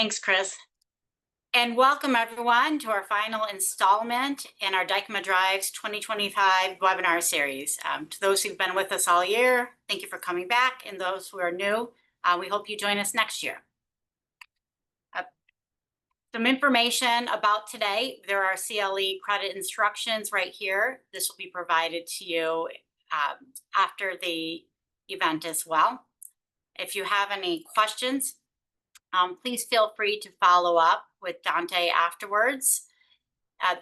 Thanks, Chris. And welcome everyone to our final installment in our Dykema Drives 2025 webinar series. To those who've been with us all year, thank you for coming back. And those who are new, we hope you join us next year. Some information about today. There are CLE credit instructions right here. This will be provided to you after the event as well. If you have any questions, please feel free to follow up with Dante afterwards.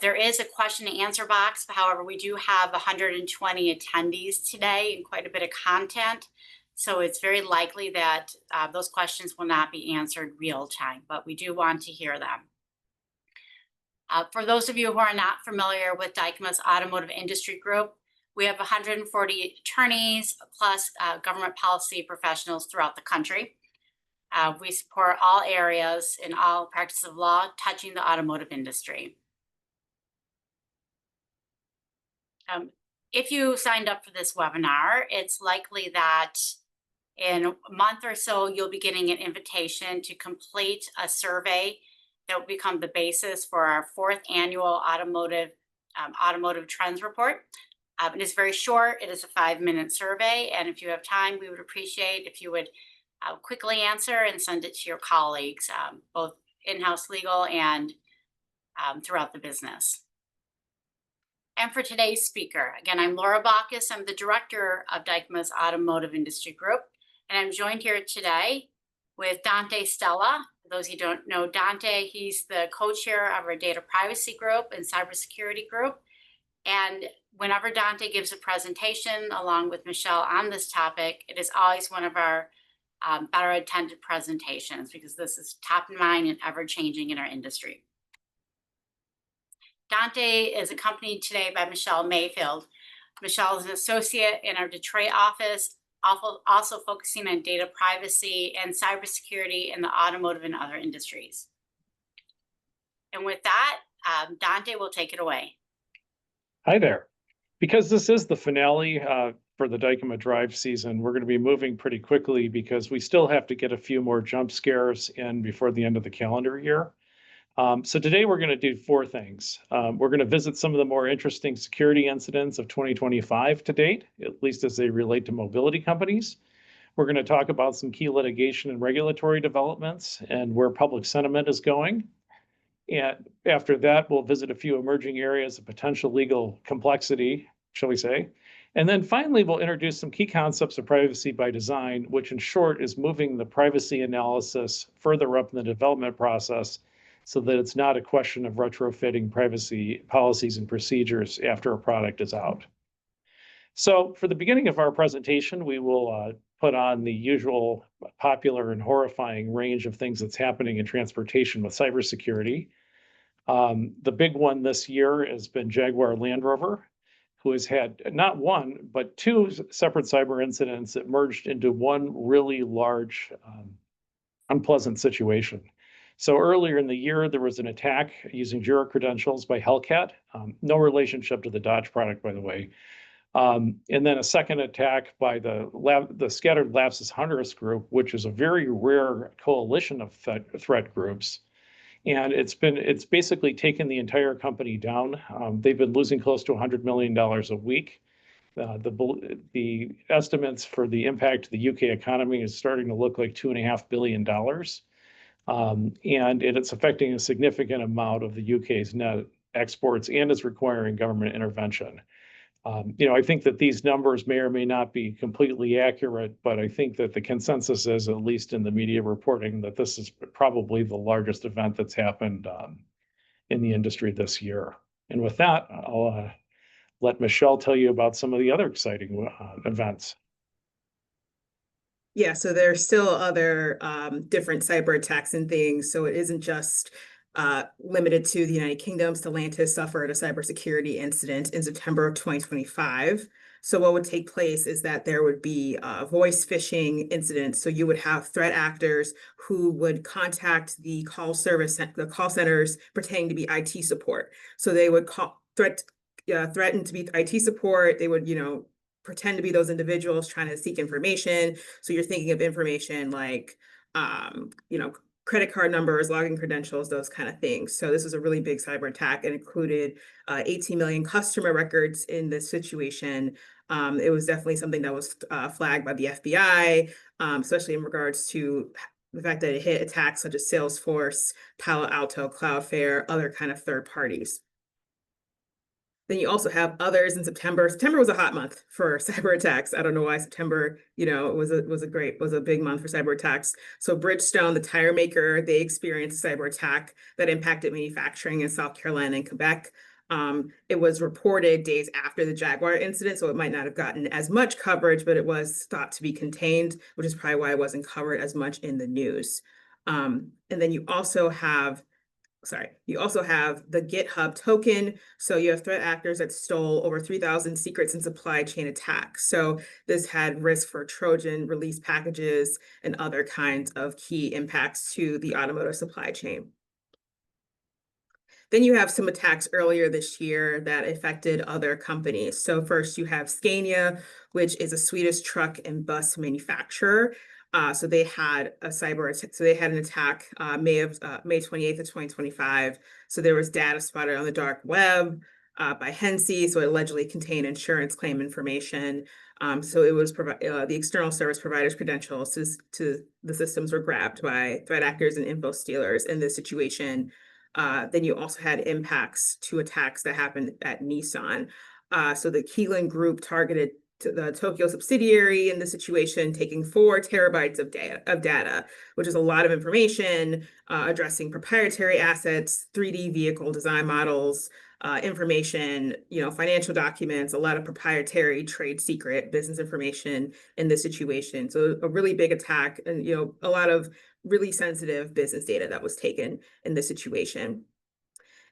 There is a question and answer box. However, we do have 120 attendees today and quite a bit of content. So it's very likely that those questions will not be answered real time, but we do want to hear them. For those of you who are not familiar with Dykema's Automotive Industry Group, we have 140 attorneys plus government policy professionals throughout the country. We support all areas in all practice of law touching the automotive industry. If you signed up for this webinar, it's likely that in a month or so, you'll be getting an invitation to complete a survey that will become the basis for our 4th annual Automotive Trends Report. It is very short. It is a 5-minute survey. And if you have time, we would appreciate if you would quickly answer and send it to your colleagues, both in-house legal and throughout the business. And for today's speaker, again, I'm Laura Baucus. I'm the director of Dykema's Automotive Industry Group, and I'm joined here today with Dante Stella. For those who don't know Dante, he's the co-chair of our Data Privacy Group and Cybersecurity Group. And whenever Dante gives a presentation along with Michelle on this topic, it is always one of our better attended presentations because this is top of mind and ever changing in our industry. Dante is accompanied today by Michelle Mayfield. Michelle is an associate in our Detroit office, also focusing on data privacy and cybersecurity in the automotive and other industries. And with that, Dante will take it away. Hi there. Because this is the finale for the Dykema Drive season, we're going to be moving pretty quickly because we still have to get a few more jump scares in before the end of the calendar year. So today we're going to do 4 things. We're going to visit some of the more interesting security incidents of 2025 to date, at least as they relate to mobility companies. We're going to talk about some key litigation and regulatory developments and where public sentiment is going. And after that, we'll visit a few emerging areas of potential legal complexity, shall we say. And then finally, we'll introduce some key concepts of privacy by design, which in short is moving the privacy analysis further up in the development process so that it's not a question of retrofitting privacy policies and procedures after a product is out. So for the beginning of our presentation, we will put on the usual popular and horrifying range of things that's happening in transportation with cybersecurity. The big one this year has been Jaguar Land Rover, who has had not one, but 2 separate cyber incidents that merged into one really large, unpleasant situation. So earlier in the year, there was an attack using Jira credentials by Hellcat, no relationship to the Dodge product, by the way. And then a second attack by the Scattered Lapsus Hunters group, which is a very rare coalition of threat groups. And it's basically taken the entire company down. They've been losing close to $100 million a week. The estimates for the impact to the UK economy is starting to look like $2.5 billion. And it's affecting a significant amount of the UK's net exports and is requiring government intervention. I think that these numbers may or may not be completely accurate, but I think that the consensus is, at least in the media reporting, that this is probably the largest event that's happened in the industry this year. And with that, I'll let Michelle tell you about some of the other exciting events. Yeah, so there's still other different cyber attacks and things. So it isn't just limited to the United Kingdom. Stellantis suffered a cybersecurity incident in September of 2025. So what would take place is that there would be voice phishing incidents. So you would have threat actors who would contact the call centers pretending to be IT support. So they would threaten to be IT support. They would, pretend to be those individuals trying to seek information. So you're thinking of information like, credit card numbers, login credentials, those kind of things. So this was a really big cyber attack and included 18 million customer records in this situation. It was definitely something that was flagged by the FBI, especially in regards to the fact that it hit attacks such as Salesforce, Palo Alto, Cloudflare, other kind of third parties. Then you also have others in September. September was a hot month for cyber attacks. I don't know why September, was a big month for cyber attacks. So Bridgestone, the tire maker, they experienced a cyber attack that impacted manufacturing in South Carolina and Quebec. It was reported days after the Jaguar incident, so it might not have gotten as much coverage, but it was thought to be contained, which is probably why it wasn't covered as much in the news. And then you also have the GitHub token. So you have threat actors that stole over 3,000 secrets and supply chain attacks. So this had risk for Trojan release packages and other kinds of key impacts to the automotive supply chain. Then you have some attacks earlier this year that affected other companies. So first you have Scania, which is a Swedish truck and bus manufacturer. So they had an attack May 28th of 2025. So there was data spotted on the dark web by Hensey. So it allegedly contained insurance claim information. So it was the external service provider's credentials to the systems were grabbed by threat actors and info stealers in this situation. Then you also had impacts to attacks that happened at Nissan. So the Keelan Group targeted the Tokyo subsidiary in the situation, taking 4 terabytes of data, which is a lot of information, addressing proprietary assets, 3D vehicle design models, information, financial documents, a lot of proprietary trade secret business information in this situation. So a really big attack and, a lot of really sensitive business data that was taken in this situation.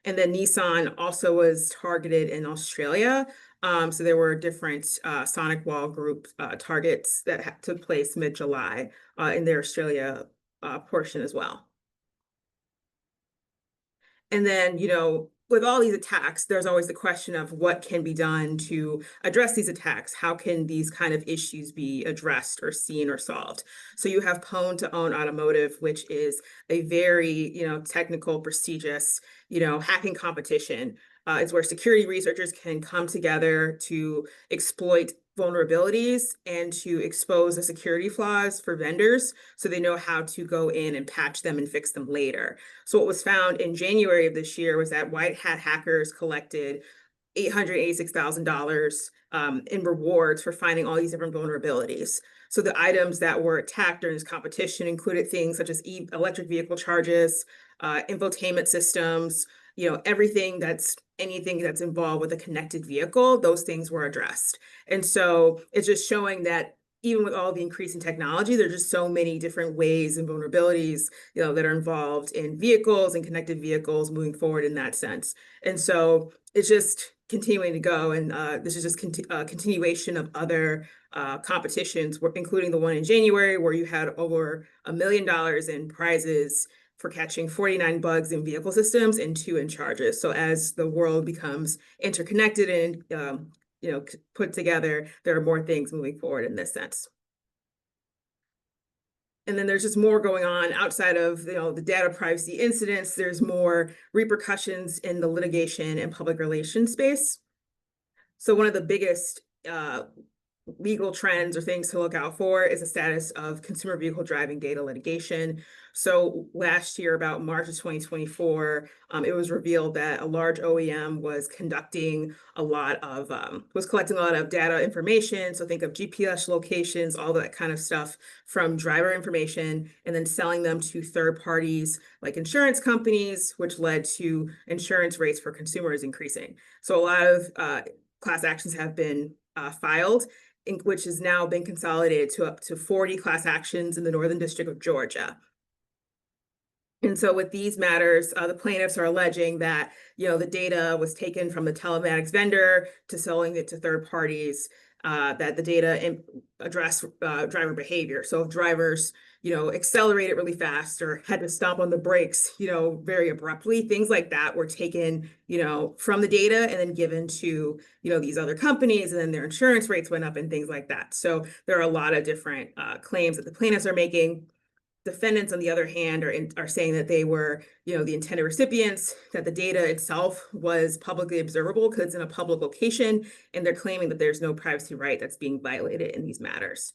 And then Nissan also was targeted in Australia. So there were different Sonic Wall Group targets that took place mid-July in their Australia portion as well. And then, with all these attacks, there's always the question of what can be done to address these attacks. How can these kind of issues be addressed or seen or solved? So you have Pwn to Own Automotive, which is a very, technical, prestigious, hacking competition. It's where security researchers can come together to exploit vulnerabilities and to expose the security flaws for vendors so they know how to go in and patch them and fix them later. So what was found in January of this year was that white hat hackers collected $886,000 in rewards for finding all these different vulnerabilities. So the items that were attacked during this competition included things such as electric vehicle charges, infotainment systems, anything that's involved with a connected vehicle, those things were addressed. And so it's just showing that even with all the increase in technology, there's just so many different ways and vulnerabilities, that are involved in vehicles and connected vehicles moving forward in that sense. And so it's just continuing to go. And this is just a continuation of other competitions, including the one in January, where you had over $1 million in prizes for catching 49 bugs in vehicle systems and 2 in charges. So as the world becomes interconnected and put together, there are more things moving forward in this sense. And then there's just more going on outside of the data privacy incidents. There's more repercussions in the litigation and public relations space. So one of the biggest legal trends or things to look out for is the status of consumer vehicle driving data litigation. So last year, about March of 2024, it was revealed that a large OEM was collecting a lot of data information. So think of GPS locations, all that kind of stuff from driver information, and then selling them to third parties like insurance companies, which led to insurance rates for consumers increasing. So a lot of class actions have been filed, which has now been consolidated to up to 40 class actions in the Northern District of Georgia. And so with these matters, the plaintiffs are alleging that, the data was taken from the telematics vendor to selling it to third parties, that the data address driver behavior. So if drivers, accelerated really fast or had to stomp on the brakes, very abruptly, things like that were taken, from the data and then given to, these other companies, and then their insurance rates went up and things like that. So there are a lot of different claims that the plaintiffs are making. Defendants, on the other hand, are saying that they were, the intended recipients, that the data itself was publicly observable because it's in a public location, and they're claiming that there's no privacy right that's being violated in these matters.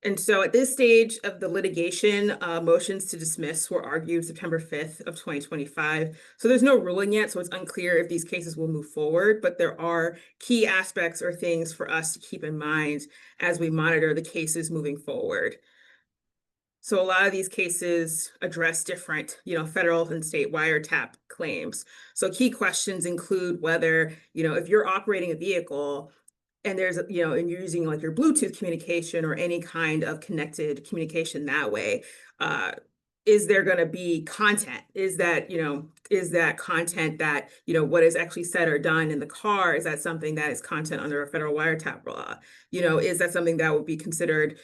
And so at this stage of the litigation, motions to dismiss were argued September 5th of 2025. So there's no ruling yet, so it's unclear if these cases will move forward, but there are key aspects or things for us to keep in mind as we monitor the cases moving forward. So a lot of these cases address different, federal and state wiretap claims. So key questions include whether, if you're operating a vehicle and there's, and you're using like your Bluetooth communication or any kind of connected communication that way, is there going to be content? Is that content that, what is actually said or done in the car? Is that something that is content under a federal wiretap law? Is that something that would be considered,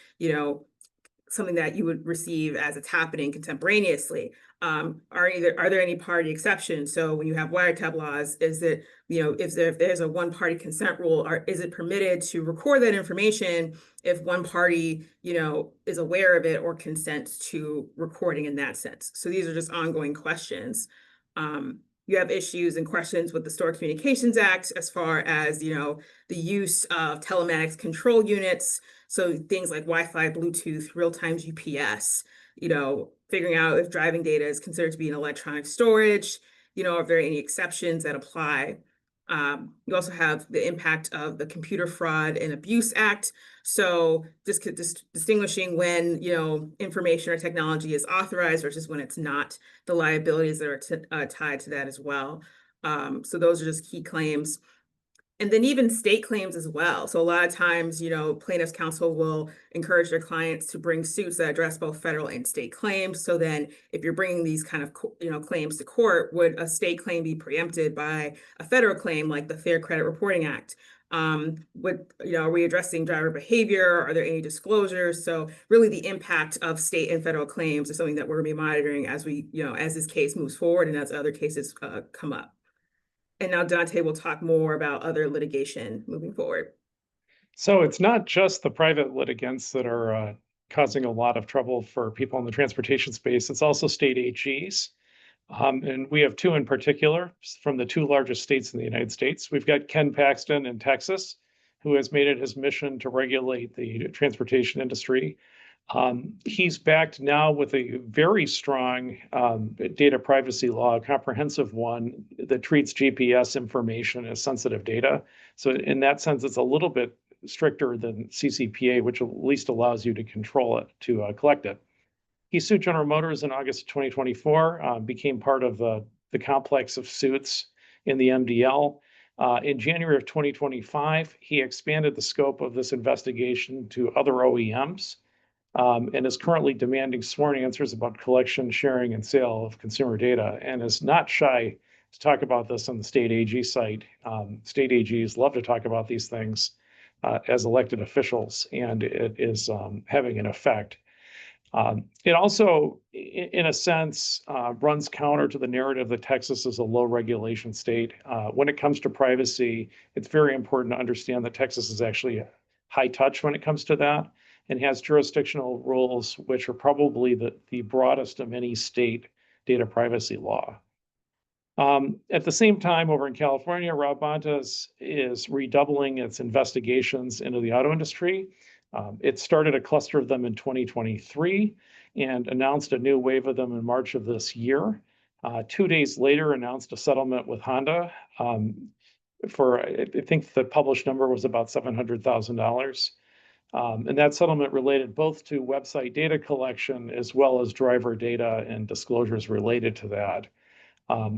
something that you would receive as it's happening contemporaneously? Are there any party exceptions? So when you have wiretap laws, is it, if there's a one-party consent rule, is it permitted to record that information if one party, is aware of it or consents to recording in that sense? So these are just ongoing questions. You have issues and questions with the Stored Communications Act as far as, the use of telematics control units. So things like Wi-Fi, Bluetooth, real-time GPS, figuring out if driving data is considered to be an electronic storage, are there any exceptions that apply? You also have the impact of the Computer Fraud and Abuse Act. So just distinguishing when, information or technology is authorized versus when it's not, the liabilities that are tied to that as well. So those are just key claims. And then even state claims as well. So a lot of times, plaintiffs' counsel will encourage their clients to bring suits that address both federal and state claims. So then if you're bringing these kind of, claims to court, would a state claim be preempted by a federal claim like the Fair Credit Reporting Act? Are we addressing driver behavior? Are there any disclosures? So really the impact of state and federal claims is something that we're gonna be monitoring as we, as this case moves forward and as other cases come up. And now Dante will talk more about other litigation moving forward. So it's not just the private litigants that are causing a lot of trouble for people in the transportation space. It's also state AGs. And we have two in particular from the two largest states in the United States. We've got Ken Paxton in Texas, who has made it his mission to regulate the transportation industry. He's backed now with a very strong data privacy law, a comprehensive one that treats GPS information as sensitive data. So in that sense, it's a little bit stricter than CCPA, which at least allows you to control it, to collect it. He sued General Motors in August of 2024, became part of the complex of suits in the MDL. In January of 2025, he expanded the scope of this investigation to other OEMs. And is currently demanding sworn answers about collection, sharing, and sale of consumer data, and is not shy to talk about this on the state AG site. State AGs love to talk about these things as elected officials, and it is having an effect. It also, in a sense, runs counter to the narrative that Texas is a low regulation state. When it comes to privacy, it's very important to understand that Texas is actually high touch when it comes to that, and has jurisdictional rules which are probably the broadest of any state data privacy law. At the same time, over in California, Rob Bontas is redoubling its investigations into the auto industry. It started a cluster of them in 2023 and announced a new wave of them in March of this year. 2 days later, announced a settlement with Honda for, I think the published number was about $700,000. And that settlement related both to website data collection as well as driver data and disclosures related to that.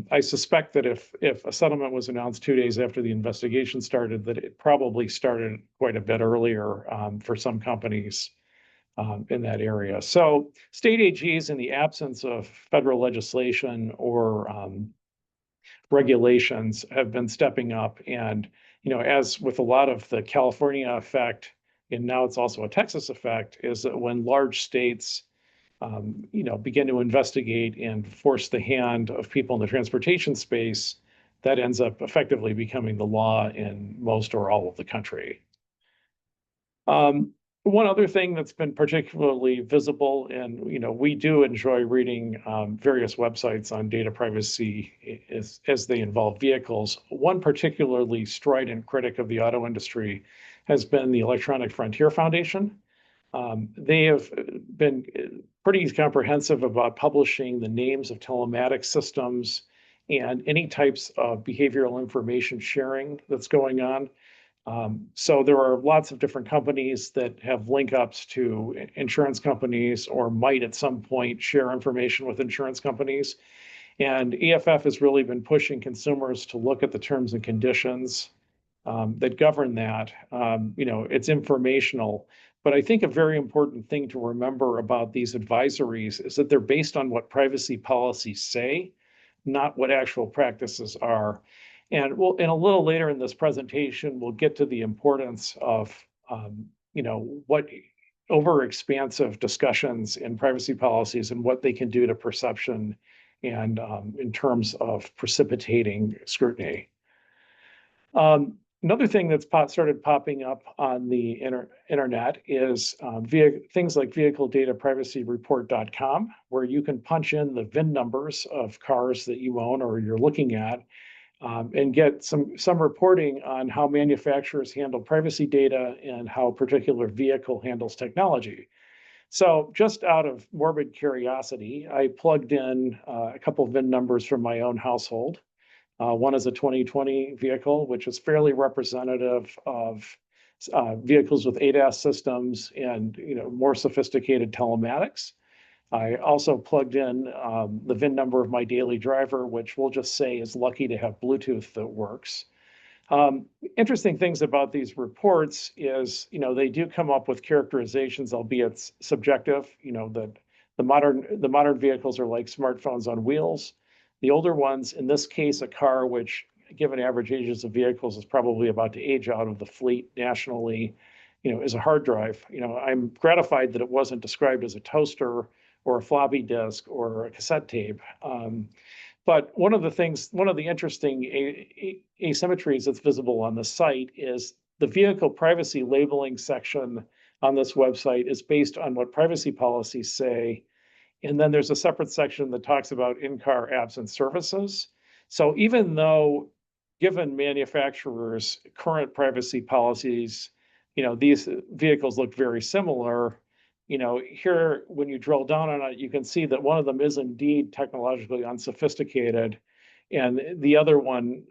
I suspect that if a settlement was announced 2 days after the investigation started, that it probably started quite a bit earlier for some companies in that area. So state AGs, in the absence of federal legislation or regulations, have been stepping up. And, as with a lot of the California effect, and now it's also a Texas effect, is that when large states, begin to investigate and force the hand of people in the transportation space, that ends up effectively becoming the law in most or all of the country. One other thing that's been particularly visible, and we do enjoy reading various websites on data privacy as they involve vehicles. One particularly strident critic of the auto industry has been the Electronic Frontier Foundation. They have been pretty comprehensive about publishing the names of telematics systems and any types of behavioral information sharing that's going on. So there are lots of different companies that have link ups to insurance companies or might at some point share information with insurance companies. And EFF has really been pushing consumers to look at the terms and conditions that govern that. It's informational, but I think a very important thing to remember about these advisories is that they're based on what privacy policies say, not what actual practices are. And and a little later in this presentation, we'll get to the importance of, what overexpansive discussions in privacy policies and what they can do to perception and in terms of precipitating scrutiny. Another thing that's started popping up on the internet is things like vehicledatapricyreport.com, where you can punch in the VIN numbers of cars that you own or you're looking at, and get some reporting on how manufacturers handle privacy data and how a particular vehicle handles technology. So just out of morbid curiosity, I plugged in a couple of VIN numbers from my own household. One is a 2020 vehicle, which is fairly representative of vehicles with ADAS systems and more sophisticated telematics. I also plugged in the VIN number of my daily driver, which we'll just say is lucky to have Bluetooth that works. Interesting things about these reports is, they do come up with characterizations, albeit subjective, that the modern vehicles are like smartphones on wheels. The older ones, in this case, a car which, given average ages of vehicles, is probably about to age out of the fleet nationally, is a hard drive. I'm gratified that it wasn't described as a toaster or a floppy disk or a cassette tape. But one of the interesting asymmetries that's visible on the site is the vehicle privacy labeling section on this website is based on what privacy policies say. And then there's a separate section that talks about in-car apps and services. So even though, given manufacturers' current privacy policies, these vehicles look very similar, here, when you drill down on it, you can see that one of them is indeed technologically unsophisticated. And the other one,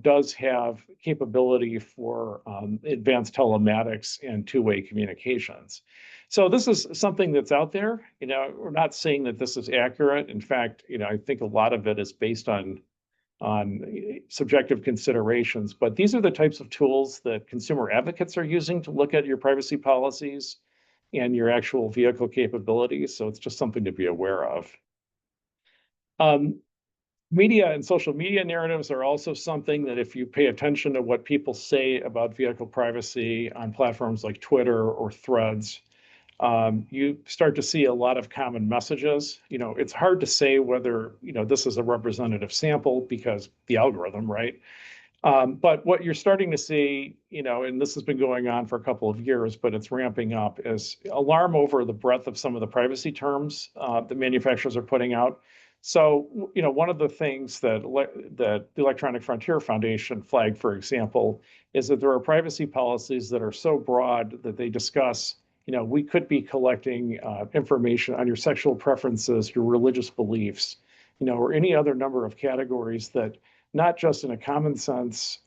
does have capability for advanced telematics and two-way communications. So this is something that's out there. We're not saying that this is accurate. In fact, I think a lot of it is based on subjective considerations, but these are the types of tools that consumer advocates are using to look at your privacy policies and your actual vehicle capabilities. So it's just something to be aware of. Media and social media narratives are also something that, if you pay attention to what people say about vehicle privacy on platforms like Twitter or Threads, you start to see a lot of common messages. It's hard to say whether, this is a representative sample because the algorithm, right? But what you're starting to see, and this has been going on for a couple of years, but it's ramping up, is alarm over the breadth of some of the privacy terms that manufacturers are putting out. So, one of the things that the Electronic Frontier Foundation flagged, for example, is that there are privacy policies that are so broad that they discuss, we could be collecting information on your sexual preferences, your religious beliefs, or any other number of categories that, not just in a common sense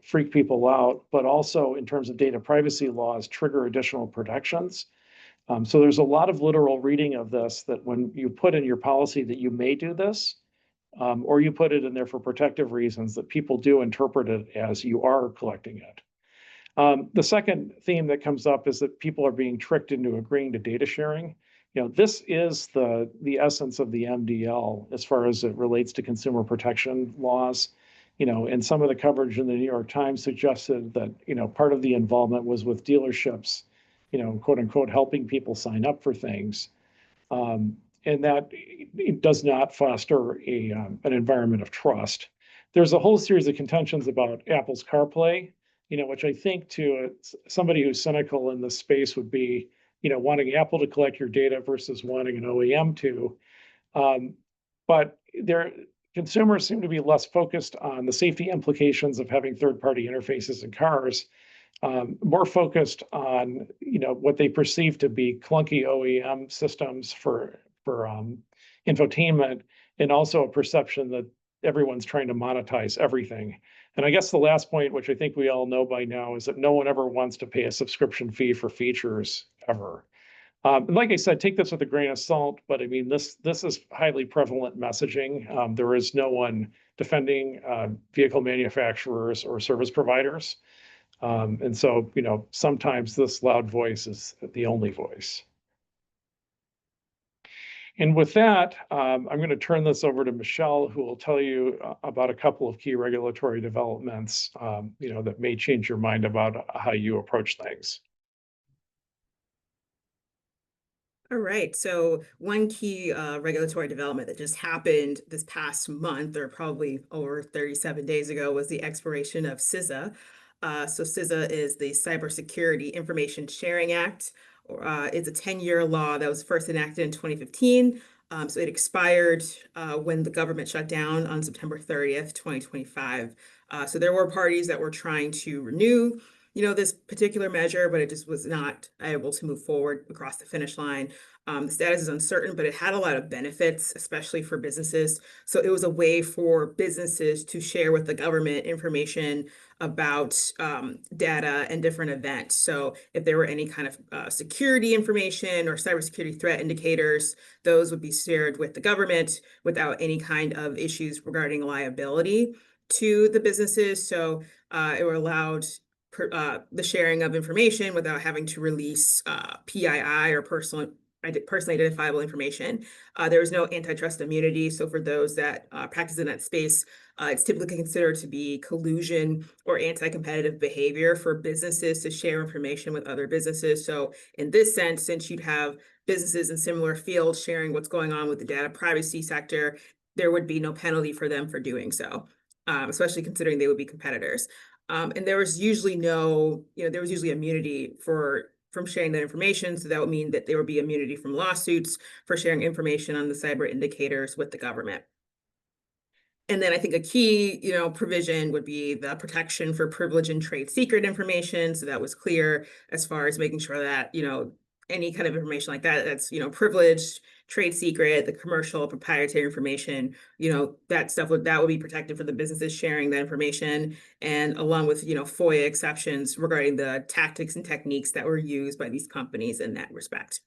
freak people out, but also in terms of data privacy laws, trigger additional protections. So there's a lot of literal reading of this, that when you put in your policy that you may do this, or you put it in there for protective reasons, that people do interpret it as you are collecting it. The second theme that comes up is that people are being tricked into agreeing to data sharing. This is the essence of the MDL as far as it relates to consumer protection laws. And some of the coverage in the New York Times suggested that, part of the involvement was with dealerships, quote unquote, helping people sign up for things. And that it does not foster an environment of trust. There's a whole series of contentions about Apple's CarPlay. which I think to somebody who's cynical in this space would be, wanting Apple to collect your data versus wanting an OEM to. But consumers seem to be less focused on the safety implications of having third-party interfaces in cars, more focused on what they perceive to be clunky OEM systems for infotainment, and also a perception that everyone's trying to monetize everything. And I guess the last point, which I think we all know by now, is that no one ever wants to pay a subscription fee for features ever. And like I said, take this with a grain of salt, but I mean, this is highly prevalent messaging. There is no one defending vehicle manufacturers or service providers. And so, sometimes this loud voice is the only voice. And with that, I'm going to turn this over to Michelle, who will tell you about a couple of key regulatory developments, that may change your mind about how you approach things. All right, so one key regulatory development that just happened this past month, or probably over 37 days ago, was the expiration of CISA. So CISA is the Cybersecurity Information Sharing Act. It's a 10-year law that was first enacted in 2015. So it expired when the government shut down on September 30th, 2025. So there were parties that were trying to renew this particular measure, but it just was not able to move forward across the finish line. The status is uncertain, but it had a lot of benefits, especially for businesses. So it was a way for businesses to share with the government information about data and different events. So if there were any kind of security information or cybersecurity threat indicators, those would be shared with the government without any kind of issues regarding liability to the businesses. So it were allowed the sharing of information without having to release PII or personally identifiable information. There is no antitrust immunity. So for those that practice in that space, it's typically considered to be collusion or anti-competitive behavior for businesses to share information with other businesses. So in this sense, since you'd have businesses in similar fields sharing what's going on with the data privacy sector, there would be no penalty for them for doing so, especially considering they would be competitors. And there was usually immunity from sharing that information. So that would mean that there would be immunity from lawsuits for sharing information on the cyber indicators with the government. And then I think a key, provision would be the protection for privilege and trade secret information. So that was clear as far as making sure that, any kind of information like that, that's, privileged, trade secret, the commercial proprietary information, that stuff would be protected for the businesses sharing that information, and along with, FOIA exceptions regarding the tactics and techniques that were used by these companies in that respect.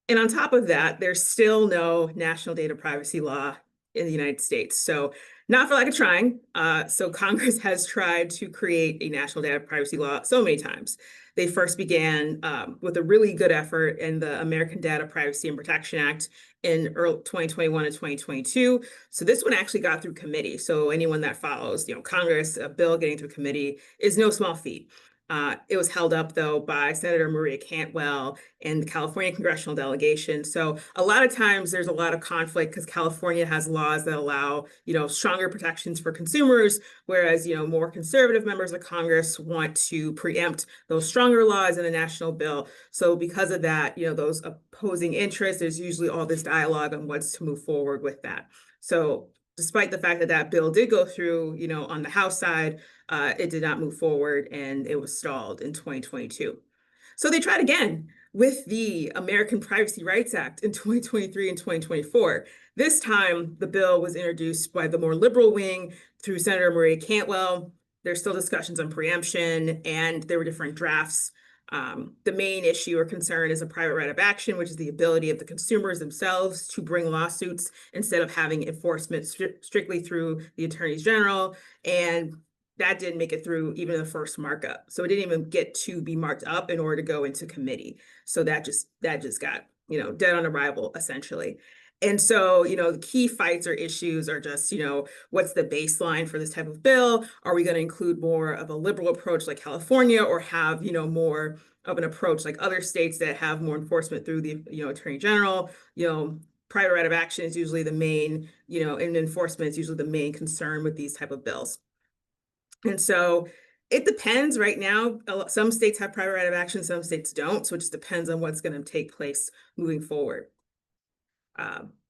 And on top of that, there's still no national data privacy law in the United States. So not for lack of trying. So Congress has tried to create a national data privacy law so many times. They first began with a really good effort in the American Data Privacy and Protection Act in early 2021 and 2022. So this one actually got through committee. So anyone that follows, Congress, a bill getting through committee is no small feat. It was held up, though, by Senator Maria Cantwell and the California congressional delegation. So a lot of times there's a lot of conflict because California has laws that allow, stronger protections for consumers, whereas, more conservative members of Congress want to preempt those stronger laws in a national bill. So because of that, those opposing interests, there's usually all this dialogue on what's to move forward with that. So despite the fact that that bill did go through, on the House side, it did not move forward and it was stalled in 2022. So they tried again with the American Privacy Rights Act in 2023 and 2024. This time, the bill was introduced by the more liberal wing through Senator Maria Cantwell. There's still discussions on preemption, and there were different drafts. The main issue or concern is a private right of action, which is the ability of the consumers themselves to bring lawsuits instead of having enforcement strictly through the attorneys general. And that didn't make it through even the first markup. So it didn't even get to be marked up in order to go into committee. So that just got, dead on arrival, essentially. And so, the key fights or issues are just, what's the baseline for this type of bill? Are we going to include more of a liberal approach like California, or have, more of an approach like other states that have more enforcement through the, attorney general? Private right of action is usually the main, and enforcement is usually the main concern with these type of bills. And so It depends right now. Some states have private right of action, some states don't. So it just depends on what's going to take place moving forward.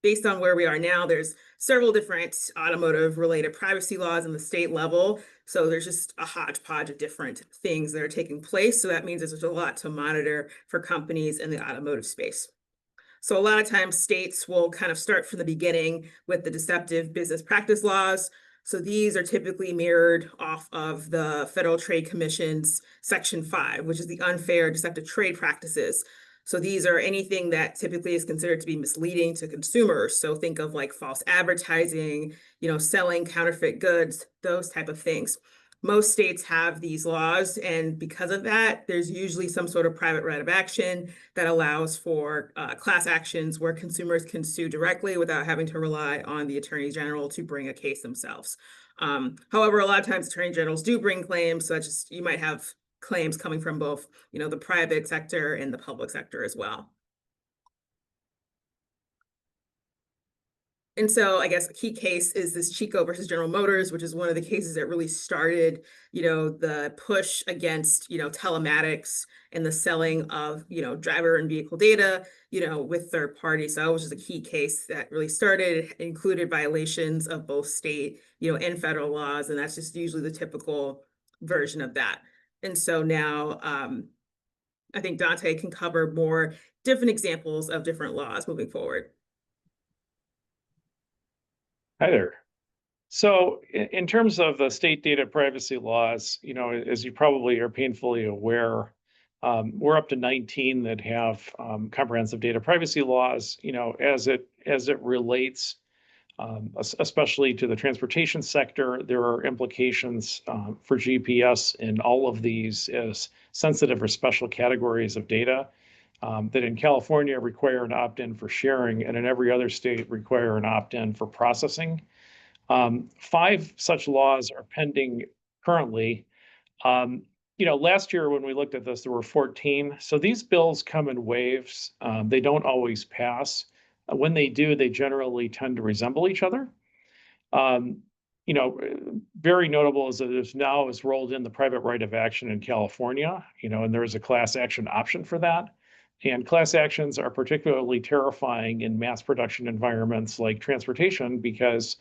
Based on where we are now, there's several different automotive related privacy laws in the state level. So there's just a hodgepodge of different things that are taking place. So that means there's a lot to monitor for companies in the automotive space. So a lot of times states will kind of start from the beginning with the deceptive business practice laws. So these are typically mirrored off of the Federal Trade Commission's Section 5, which is the unfair deceptive trade practices. So these are anything that typically is considered to be misleading to consumers. So think of like false advertising, selling counterfeit goods, those type of things. Most states have these laws, and because of that, there's usually some sort of private right of action that allows for class actions where consumers can sue directly without having to rely on the Attorney General to bring a case themselves. However, a lot of times Attorney Generals do bring claims, such as you might have claims coming from both, the private sector and the public sector as well. And so I guess a key case is this Chico versus General Motors, which is one of the cases that really started, the push against, telematics and the selling of, driver and vehicle data, with third parties. So it was just a key case that really started, included violations of both state, and federal laws. And that's just usually the typical version of that. And so now I think Dante can cover more different examples of different laws moving forward. Hi there. So in terms of the state data privacy laws, as you probably are painfully aware, we're up to 19 that have comprehensive data privacy laws, as it relates, especially to the transportation sector. There are implications for GPS in all of these as sensitive or special categories of data that in California require an opt-in for sharing, and in every other state require an opt-in for processing. 5 such laws are pending currently. Last year when we looked at this, there were 14. So these bills come in waves. They don't always pass. When they do, they generally tend to resemble each other. Very notable is that there's now is rolled in the private right of action in California, and there is a class action option for that. And class actions are particularly terrifying in mass production environments like transportation, because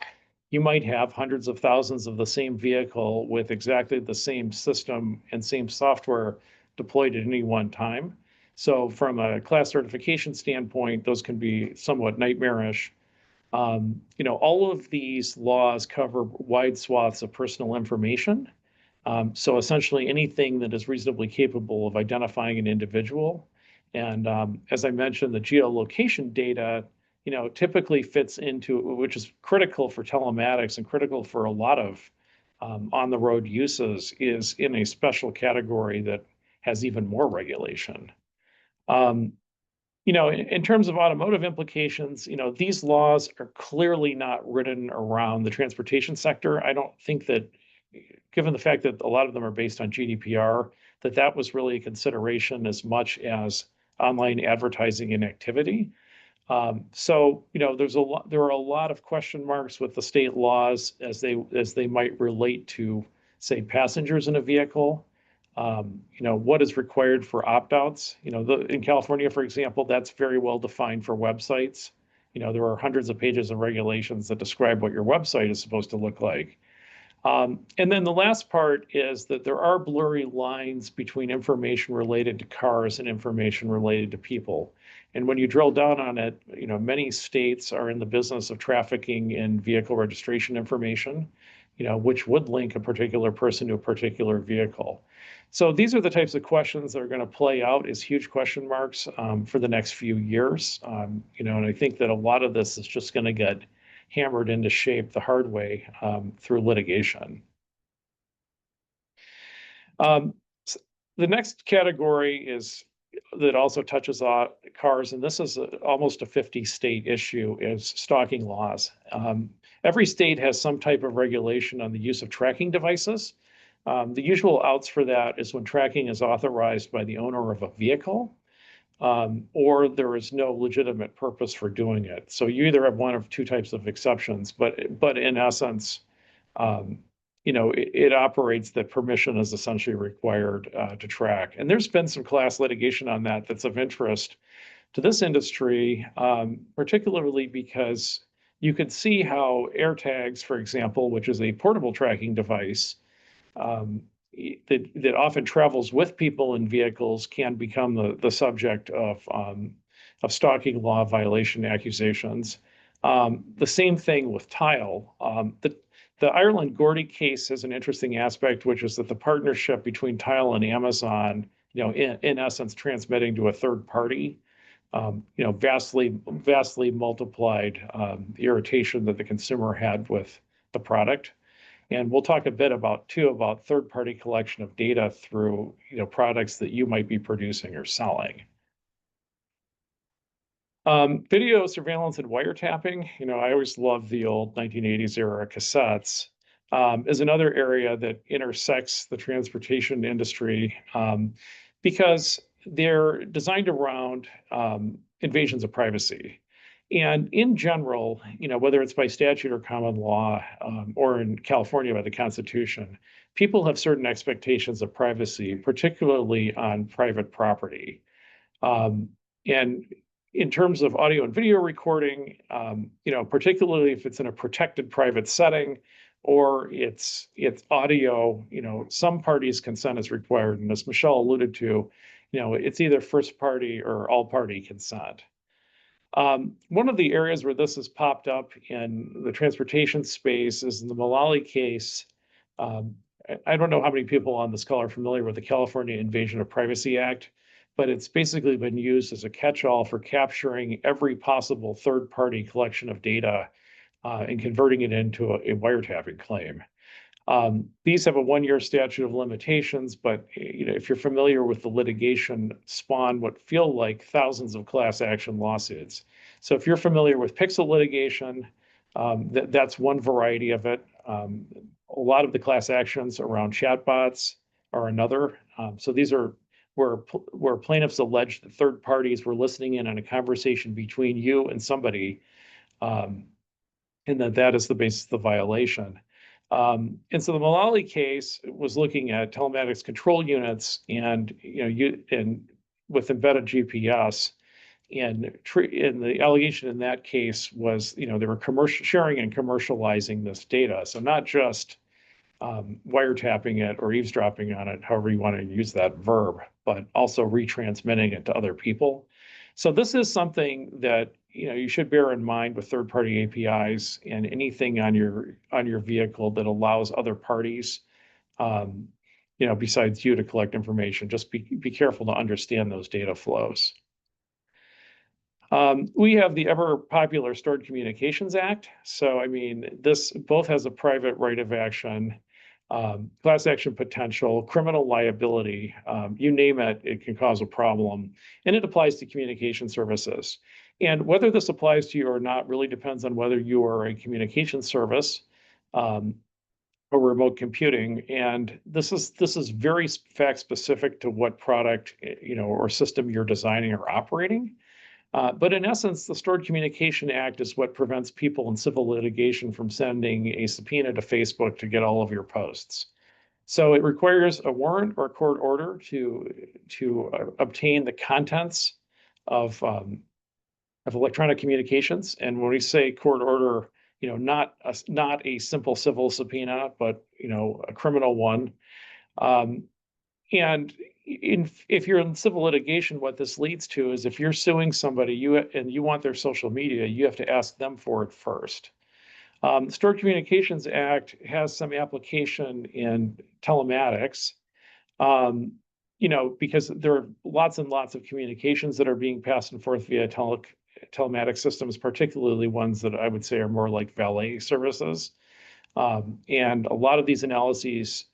you might have hundreds of thousands of the same vehicle with exactly the same system and same software deployed at any one time. So from a class certification standpoint, those can be somewhat nightmarish. All of these laws cover wide swaths of personal information. So essentially anything that is reasonably capable of identifying an individual. And as I mentioned, the geolocation data typically fits into, which is critical for telematics and critical for a lot of on-the-road uses, is in a special category that has even more regulation. In terms of automotive implications, these laws are clearly not written around the transportation sector. I don't think that, given the fact that a lot of them are based on GDPR, that was really a consideration as much as online advertising and activity. So there are a lot of question marks with the state laws as they might relate to, say, passengers in a vehicle. What is required for opt-outs? In California, for example, that's very well defined for websites. There are hundreds of pages of regulations that describe what your website is supposed to look like. And then the last part is that there are blurry lines between information related to cars and information related to people. And when you drill down on it, many states are in the business of trafficking in vehicle registration information, which would link a particular person to a particular vehicle. So these are the types of questions that are going to play out as huge question marks for the next few years. And I think that a lot of this is just going to get hammered into shape the hard way through litigation. The next category is that also touches on cars, and this is almost a 50-state issue, is stalking laws. Every state has some type of regulation on the use of tracking devices. The usual outs for that is when tracking is authorized by the owner of a vehicle, or there is no legitimate purpose for doing it. So you either have one of two types of exceptions, but in essence, it operates that permission is essentially required to track. And there's been some class litigation on that that's of interest to this industry, particularly because you could see how AirTags, for example, which is a portable tracking device that often travels with people in vehicles, can become the subject of stalking law violation accusations. The same thing with Tile. The Ireland Gordy case has an interesting aspect, which is that the partnership between Tile and Amazon, in essence, transmitting to a third party, vastly multiplied the irritation that the consumer had with the product. And we'll talk a bit about third-party collection of data through, products that you might be producing or selling. Video surveillance and wiretapping, I always loved the old 1980s era cassettes, is another area that intersects the transportation industry because they're designed around invasions of privacy. And in general, whether it's by statute or common law, or in California by the Constitution, people have certain expectations of privacy, particularly on private property. And in terms of audio and video recording, particularly if it's in a protected private setting or it's audio, some parties' consent is required. And as Michelle alluded to, it's either first party or all party consent. One of the areas where this has popped up in the transportation space is in the Mullally case. I don't know how many people on this call are familiar with the California Invasion of Privacy Act, but it's basically been used as a catch-all for capturing every possible third-party collection of data and converting it into a wiretapping claim. These have a 1-year statute of limitations, but if you're familiar with the litigation, spawn what feel like thousands of class action lawsuits. So if you're familiar with pixel litigation, that's one variety of it. A lot of the class actions around chatbots are another. So these are where plaintiffs allege that third parties were listening in on a conversation between you and somebody, and that is the basis of the violation. And so the Mullally case was looking at telematics control units and with embedded GPS. And the allegation in that case was, they were sharing and commercializing this data. So not just wiretapping it or eavesdropping on it, however you want to use that verb, but also retransmitting it to other people. So this is something that you should bear in mind with third-party APIs and anything on your vehicle that allows other parties, besides you to collect information. Just be careful to understand those data flows. We have the ever popular Stored Communications Act. So, this both has a private right of action, class action potential, criminal liability, you name it, it can cause a problem. And it applies to communication services. And whether this applies to you or not really depends on whether you are a communication service or remote computing. And this is very fact specific to what product, or system you're designing or operating. But in essence, the Stored Communication Act is what prevents people in civil litigation from sending a subpoena to Facebook to get all of your posts. So it requires a warrant or a court order to obtain the contents of electronic communications. And when we say court order, not a simple civil subpoena, but a criminal one. And if you're in civil litigation, what this leads to is if you're suing somebody and you want their social media, you have to ask them for it first. The Stored Communications Act has some application in telematics, because there are lots and lots of communications that are being passed and forth via telematic systems, particularly ones that I would say are more like valet services. And a lot of these analyses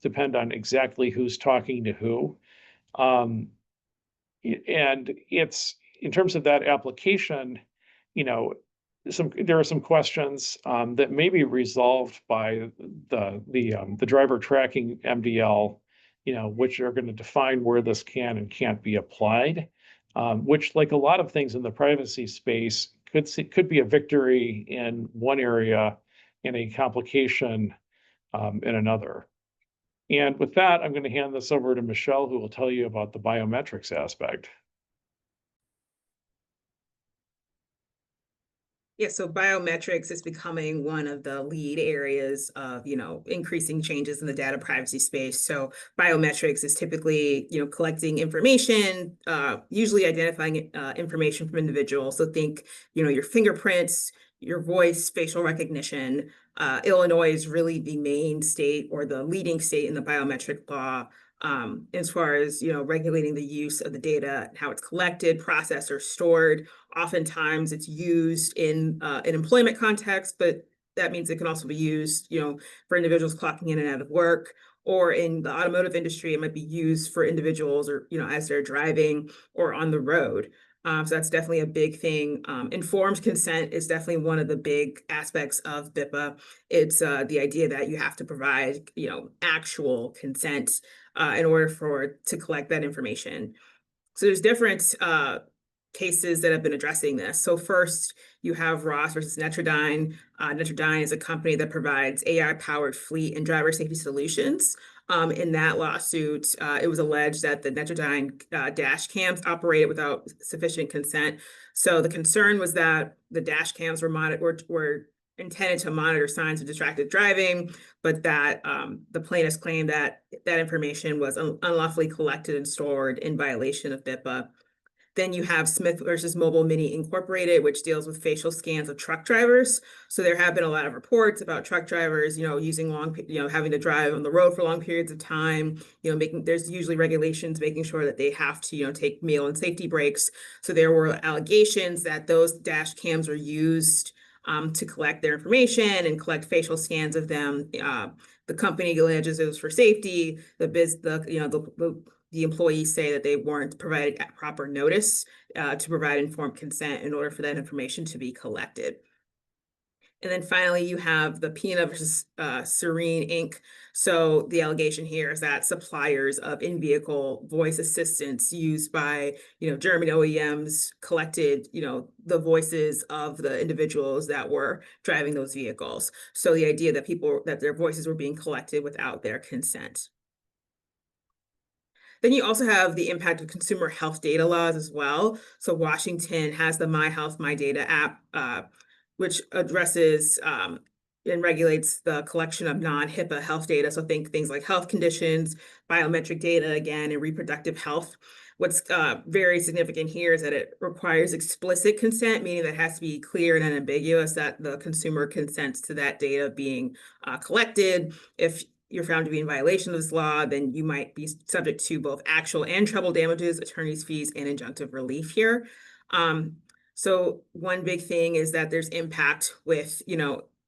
depend on exactly who's talking to who. And it's, in terms of that application, there are some questions that may be resolved by the driver tracking MDL, which are going to define where this can and can't be applied, which, like a lot of things in the privacy space, could be a victory in one area and a complication in another. And with that, I'm going to hand this over to Michelle, who will tell you about the biometrics aspect. Yeah, so biometrics is becoming one of the lead areas of, increasing changes in the data privacy space. So biometrics is typically, collecting information, usually identifying information from individuals. So think, your fingerprints, your voice, facial recognition. Illinois is really the main state or the leading state in the biometric law, as far as, regulating the use of the data, how it's collected, processed, or stored. Oftentimes it's used in an employment context, but that means it can also be used, for individuals clocking in and out of work, or in the automotive industry, it might be used for individuals or, as they're driving or on the road. So that's definitely a big thing. Informed consent is definitely one of the big aspects of BIPA. It's the idea that you have to provide, actual consent in order to collect that information. So there's different cases that have been addressing this. So first, you have Ross versus Netrodyne. Netrodyne is a company that provides AI-powered fleet and driver safety solutions. In that lawsuit, it was alleged that the Netrodyne dash cams operated without sufficient consent. So the concern was that the dash cams were intended to monitor signs of distracted driving, but that the plaintiffs claimed that that information was unlawfully collected and stored in violation of BIPA. Then you have Smith versus Mobile Mini Incorporated, which deals with facial scans of truck drivers. So there have been a lot of reports about truck drivers, using having to drive on the road for long periods of time, there's usually regulations making sure that they have to, take meal and safety breaks. So there were allegations that those dash cams were used to collect their information and collect facial scans of them. The company alleges it was for safety. The employees say that they weren't provided proper notice to provide informed consent in order for that information to be collected. And then finally, you have the Pina versus Serene Inc. So the allegation here is that suppliers of in-vehicle voice assistants used by, German OEMs collected, the voices of the individuals that were driving those vehicles. So the idea that their voices were being collected without their consent. Then you also have the impact of consumer health data laws as well. So Washington has the My Health, My Data app, which addresses and regulates the collection of non-HIPAA health data. So think things like health conditions, biometric data, again, and reproductive health. What's very significant here is that it requires explicit consent, meaning that it has to be clear and unambiguous that the consumer consents to that data being collected. If you're found to be in violation of this law, then you might be subject to both actual and treble damages, attorney's fees, and injunctive relief here. So one big thing is that there's impact with,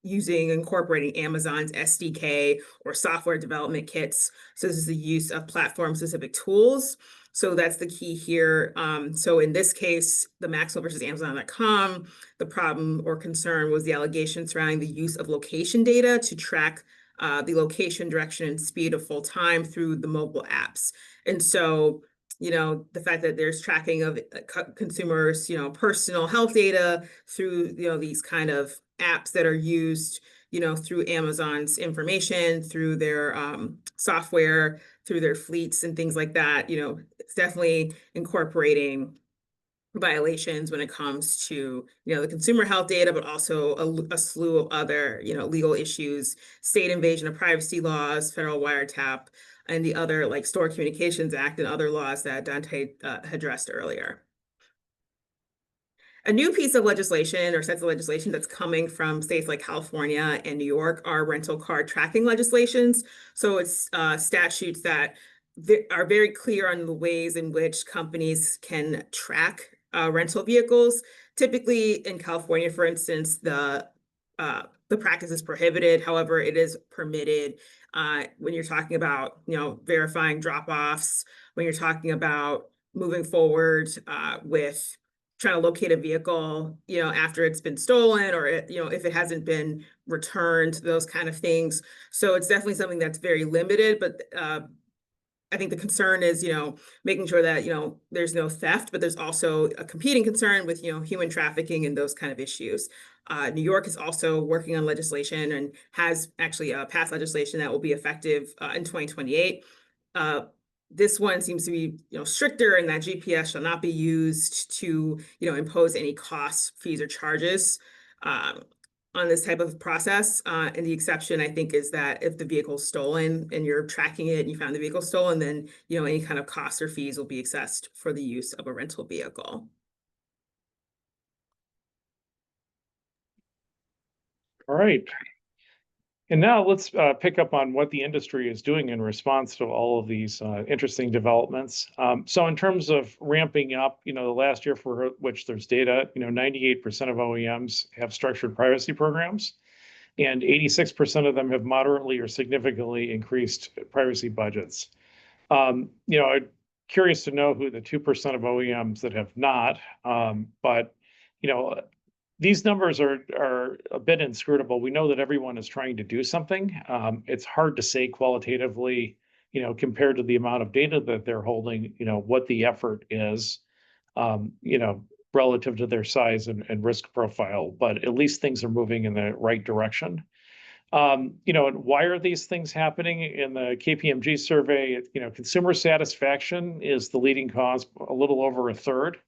incorporating Amazon's SDK or software development kits. So this is the use of platform-specific tools. So that's the key here. So in this case, the Maxwell versus Amazon.com, the problem or concern was the allegation surrounding the use of location data to track the location, direction, and speed of full time through the mobile apps. And so, the fact that there's tracking of consumers, personal health data through, these kind of apps that are used, through Amazon's information, through their software, through their fleets and things like that, it's definitely incorporating violations when it comes to, the consumer health data, but also a slew of other, legal issues, state invasion of privacy laws, federal wiretap, and the other like Store Communications Act and other laws that Dante addressed earlier. A new piece of legislation or sets of legislation that's coming from states like California and New York are rental car tracking legislations. So it's statutes that are very clear on the ways in which companies can track rental vehicles. Typically in California, for instance, the practice is prohibited. However, it is permitted when you're talking about, verifying drop-offs, when you're talking about moving forward with trying to locate a vehicle, after it's been stolen or, if it hasn't been returned, those kind of things. So it's definitely something that's very limited, but I think the concern is, making sure that, there's no theft, but there's also a competing concern with, human trafficking and those kind of issues. New York is also working on legislation and has actually passed legislation that will be effective in 2028. This one seems to be, stricter in that GPS shall not be used to, impose any costs, fees, or charges on this type of process. And the exception, I think, is that if the vehicle is stolen and you're tracking it and you found the vehicle stolen, then, any kind of costs or fees will be assessed for the use of a rental vehicle. All right. And now let's pick up on what the industry is doing in response to all of these interesting developments. So in terms of ramping up, the last year for which there's data, 98% of OEMs have structured privacy programs, and 86% of them have moderately or significantly increased privacy budgets. I'm curious to know who the 2% of OEMs that have not, but these numbers are a bit inscrutable. We know that everyone is trying to do something. It's hard to say qualitatively, compared to the amount of data that they're holding, what the effort is, relative to their size and risk profile. But at least things are moving in the right direction. And why are these things happening? In the KPMG survey, consumer satisfaction is the leading cause, a little over a third.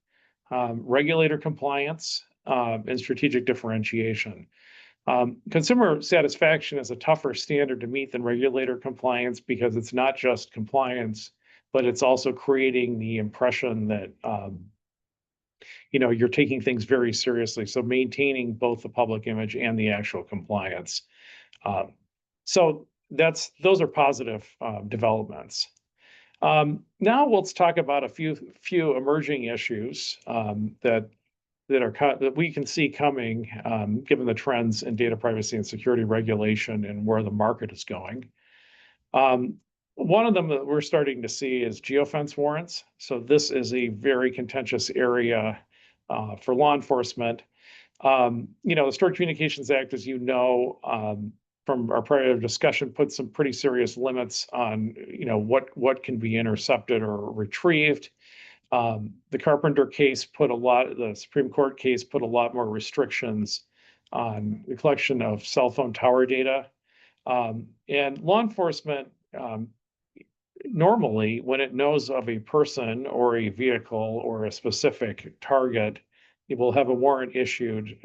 Regulator compliance, and strategic differentiation. Consumer satisfaction is a tougher standard to meet than regulator compliance because it's not just compliance, but it's also creating the impression that you're taking things very seriously. So maintaining both the public image and the actual compliance. So those are positive developments. Now let's talk about a few emerging issues that we can see coming, given the trends in data privacy and security regulation and where the market is going. One of them that we're starting to see is geofence warrants. So this is a very contentious area for law enforcement. The Stored Communications Act, as from our prior discussion, puts some pretty serious limits on, what can be intercepted or retrieved. The Carpenter case the Supreme Court case put a lot more restrictions on the collection of cell phone tower data. And law enforcement, normally, when it knows of a person or a vehicle or a specific target, it will have a warrant issued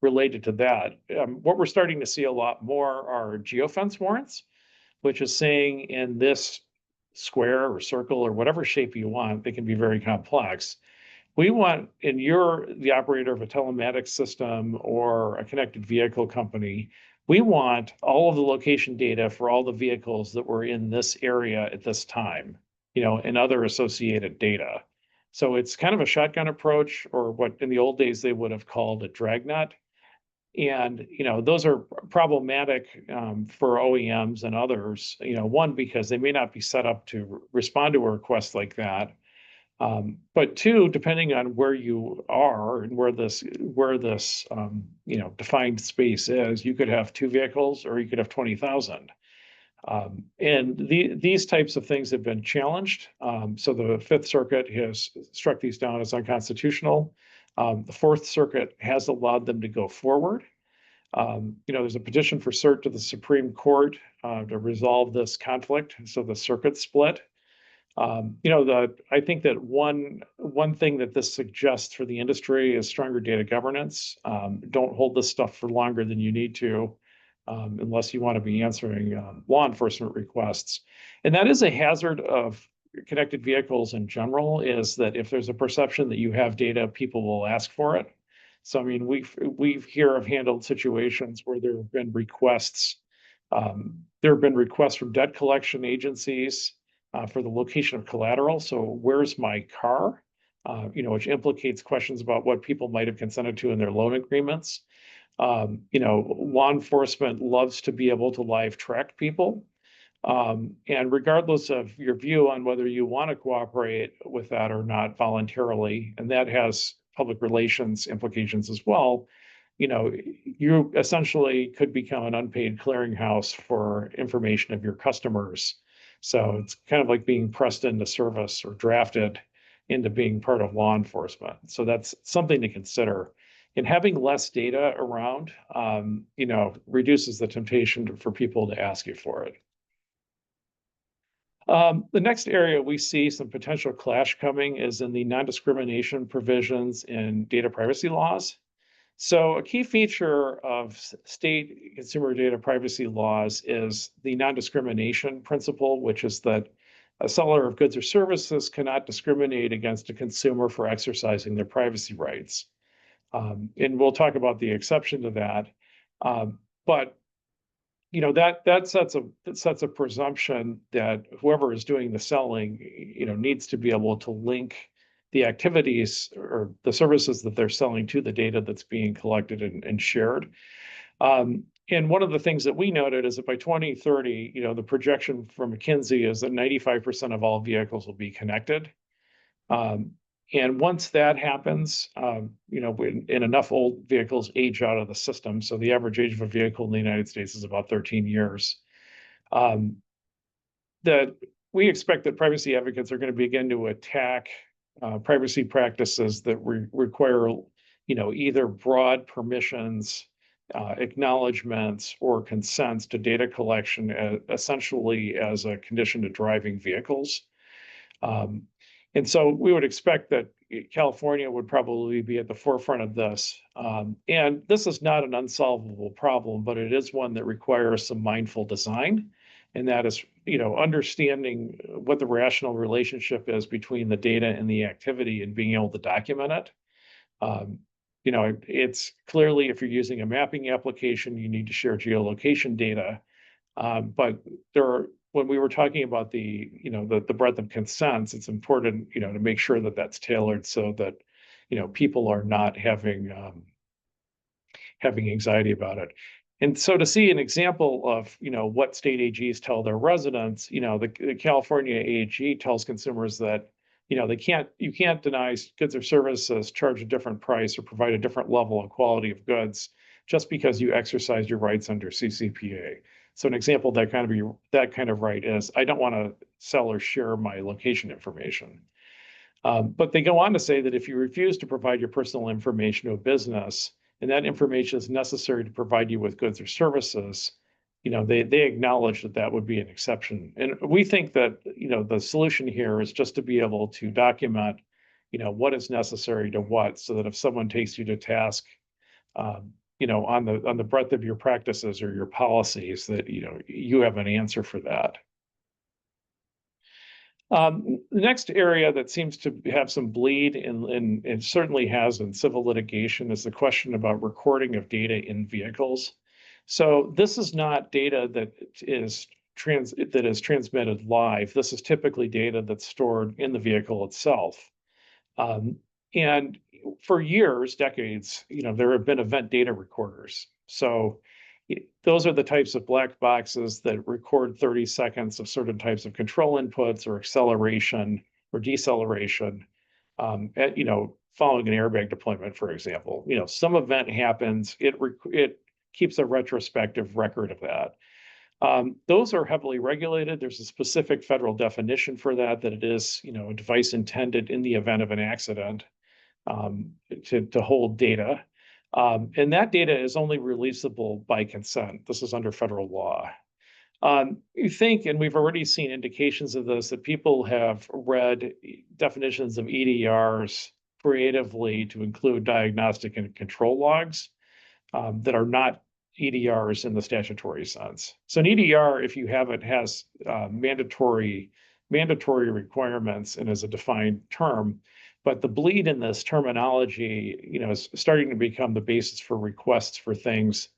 related to that. What we're starting to see a lot more are geofence warrants, which is saying in this square or circle or whatever shape you want, they can be very complex. We want, you're the operator of a telematics system or a connected vehicle company, we want all of the location data for all the vehicles that were in this area at this time, and other associated data. So it's kind of a shotgun approach, or what in the old days they would have called a dragnet. And, those are problematic for OEMs and others, one, because they may not be set up to respond to a request like that. But two, depending on where you are and where this defined space is, you could have 2 vehicles or you could have 20,000. And these types of things have been challenged. So the Fifth Circuit has struck these down as unconstitutional. The Fourth Circuit has allowed them to go forward. There's a petition for cert to the Supreme Court to resolve this conflict. So the circuit split. I think that one thing that this suggests for the industry is stronger data governance. Don't hold this stuff for longer than you need to, unless you want to be answering law enforcement requests. And that is a hazard of connected vehicles in general, is that if there's a perception that you have data, people will ask for it. So, I mean, we've handled situations where there have been requests. There have been requests from debt collection agencies for the location of collateral. So where's my car? Which implicates questions about what people might have consented to in their loan agreements. Law enforcement loves to be able to live track people. And regardless of your view on whether you want to cooperate with that or not voluntarily, and that has public relations implications as well, you essentially could become an unpaid clearinghouse for information of your customers. So it's kind of like being pressed into service or drafted into being part of law enforcement. So that's something to consider. And having less data around, reduces the temptation for people to ask you for it. The next area we see some potential clash coming is in the non-discrimination provisions in data privacy laws. So a key feature of state consumer data privacy laws is the non-discrimination principle, which is that a seller of goods or services cannot discriminate against a consumer for exercising their privacy rights. And we'll talk about the exception to that. But that sets a presumption that whoever is doing the selling, needs to be able to link the activities or the services that they're selling to the data that's being collected and shared. And one of the things that we noted is that by 2030, the projection from McKinsey is that 95% of all vehicles will be connected. And once that happens, when enough old vehicles age out of the system, so the average age of a vehicle in the United States is about 13 years, that we expect that privacy advocates are going to begin to attack privacy practices that require, either broad permissions, acknowledgements, or consents to data collection, essentially as a condition to driving vehicles. And so we would expect that California would probably be at the forefront of this. And this is not an unsolvable problem, but it is one that requires some mindful design. And that is, understanding what the rational relationship is between the data and the activity and being able to document it. It's clearly, if you're using a mapping application, you need to share geolocation data. But when we were talking about the breadth of consents, it's important, to make sure that that's tailored so that, people are not having anxiety about it. And so to see an example of, what state AGs tell their residents, the California AG tells consumers that, you can't deny goods or services, charge a different price, or provide a different level of quality of goods just because you exercise your rights under CCPA. So an example that kind of right is, I don't want to sell or share my location information. But they go on to say that if you refuse to provide your personal information to a business, and that information is necessary to provide you with goods or services, they acknowledge that that would be an exception. And we think that, the solution here is just to be able to document, what is necessary to what, so that if someone takes you to task, on the breadth of your practices or your policies, that, you have an answer for that. The next area that seems to have some bleed and it certainly has in civil litigation is the question about recording of data in vehicles. So this is not data that is transmitted live. This is typically data that's stored in the vehicle itself. And for years, decades, there have been event data recorders. So those are the types of black boxes that record 30 seconds of certain types of control inputs or acceleration or deceleration, following an airbag deployment, for example. Some event happens, it keeps a retrospective record of that. Those are heavily regulated. There's a specific federal definition for that it is, a device intended in the event of an accident to hold data. And that data is only releasable by consent. This is under federal law. You think, and we've already seen indications of this, that people have read definitions of EDRs creatively to include diagnostic and control logs that are not EDRs in the statutory sense. So an EDR, if you have it, has mandatory requirements and is a defined term. But the bleed in this terminology, is starting to become the basis for requests for things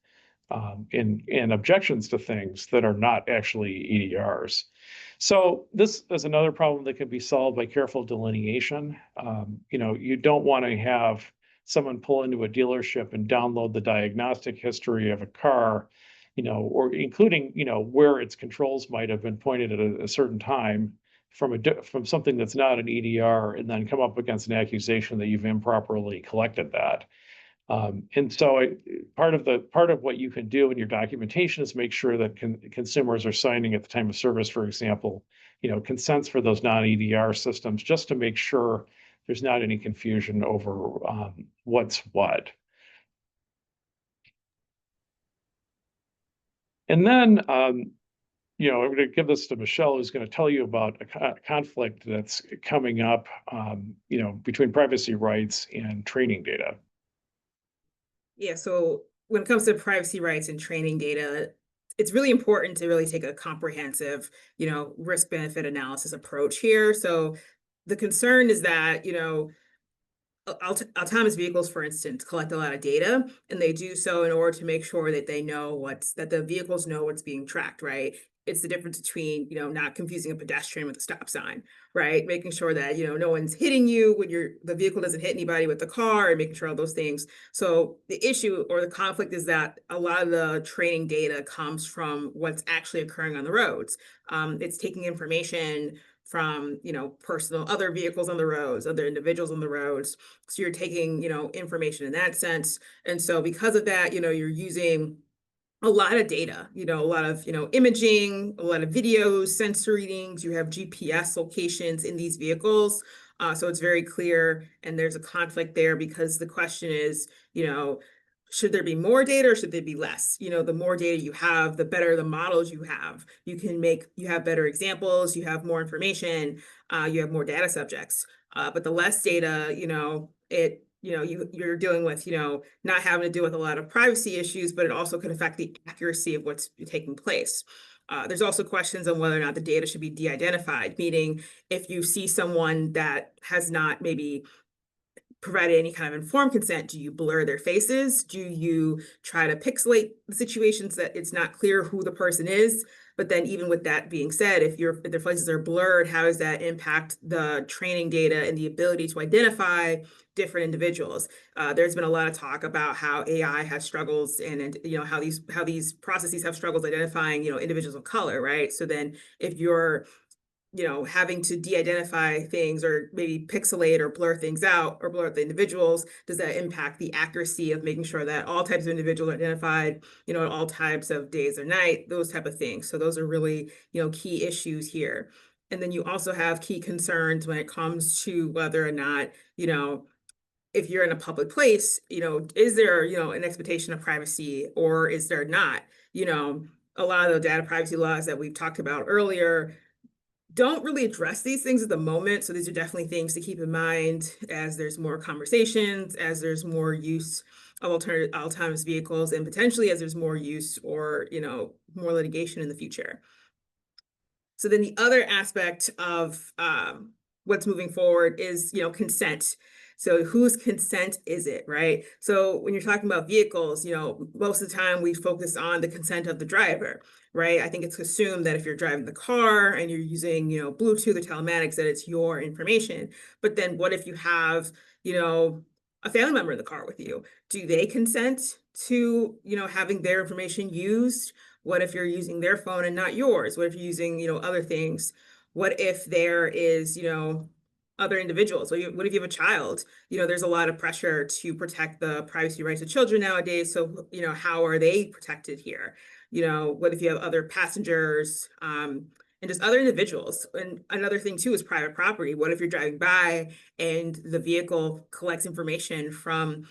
and objections to things that are not actually EDRs. So this is another problem that can be solved by careful delineation. You don't want to have someone pull into a dealership and download the diagnostic history of a car, or including, where its controls might have been pointed at a certain time from something that's not an EDR, and then come up against an accusation that you've improperly collected that. And so part of what you can do in your documentation is make sure that consumers are signing at the time of service, for example, consents for those non-EDR systems, just to make sure there's not any confusion over what's what. And then, I'm going to give this to Michelle, who's going to tell you about a conflict that's coming up, between privacy rights and training data. Yeah, so when it comes to privacy rights and training data, it's really important to really take a comprehensive, risk benefit analysis approach here. So the concern is that, autonomous vehicles, for instance, collect a lot of data, and they do so in order to make sure that that the vehicles know what's being tracked, right? It's the difference between, not confusing a pedestrian with a stop sign, right? Making sure that, no one's hitting you when the vehicle doesn't hit anybody with the car, and making sure all those things. So the issue or the conflict is that a lot of the training data comes from what's actually occurring on the roads. It's taking information from, personal other vehicles on the roads, other individuals on the roads. So you're taking, information in that sense. And so because of that, you're using a lot of data, a lot of, imaging, a lot of videos, sensor readings, you have GPS locations in these vehicles. So it's very clear, and there's a conflict there because the question is, should there be more data or should there be less? The more data you have, the better the models you have. You have better examples, you have more information, you have more data subjects. But the less data, you're dealing with, not having to deal with a lot of privacy issues, but it also could affect the accuracy of what's taking place. There's also questions on whether or not the data should be de-identified, meaning if you see someone that has not maybe provided any kind of informed consent, do you blur their faces? Do you try to pixelate the situations that it's not clear who the person is? But then even with that being said, if their faces are blurred, how does that impact the training data and the ability to identify different individuals? There's been a lot of talk about how AI has struggles and how these processes have struggles identifying, individuals of color, right? So then if you're having to de-identify things or maybe pixelate or blur things out or blur out the individuals, does that impact the accuracy of making sure that all types of individuals are identified, at all types of days or night, those type of things. So those are really, key issues here. And then you also have key concerns when it comes to whether or not, if you're in a public place, is there, an expectation of privacy or is there not? A lot of the data privacy laws that we've talked about earlier don't really address these things at the moment. So these are definitely things to keep in mind as there's more conversations, as there's more use of autonomous vehicles, and potentially as there's more use or, more litigation in the future. So then the other aspect of what's moving forward is, consent. So whose consent is it, right? So when you're talking about vehicles, most of the time we focus on the consent of the driver, right? I think it's assumed that if you're driving the car and you're using, Bluetooth or telematics, that it's your information. But then what if you have, a family member in the car with you? Do they consent to, having their information used? What if you're using their phone and not yours? What if you're using, other things? What if there is, other individuals? What if you have a child? There's a lot of pressure to protect the privacy rights of children nowadays. So, how are they protected here? What if you have other passengers, and just other individuals? And another thing too is private property. What if you're driving by and the vehicle collects information from,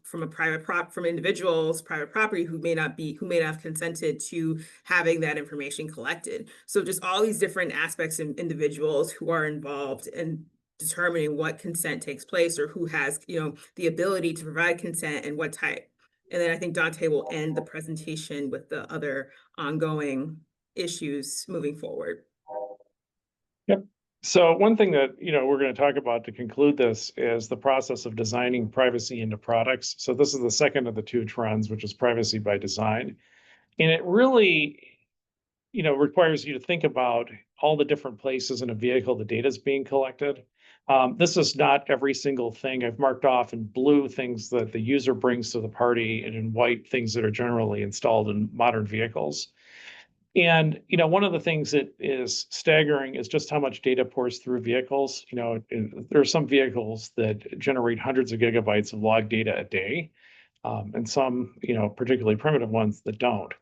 from individuals, private property who may not have consented to having that information collected? So just all these different aspects and individuals who are involved in determining what consent takes place or who has, the ability to provide consent and what type. And then I think Dante will end the presentation with the other ongoing issues moving forward. Yep. So one thing that, we're going to talk about to conclude this is the process of designing privacy into products. So this is the second of the two trends, which is privacy by design. And it really, requires you to think about all the different places in a vehicle the data is being collected. This is not every single thing. I've marked off in blue things that the user brings to the party and in white things that are generally installed in modern vehicles. And, one of the things that is staggering is just how much data pours through vehicles. There are some vehicles that generate hundreds of gigabytes of log data a day, and some, particularly primitive ones that don't.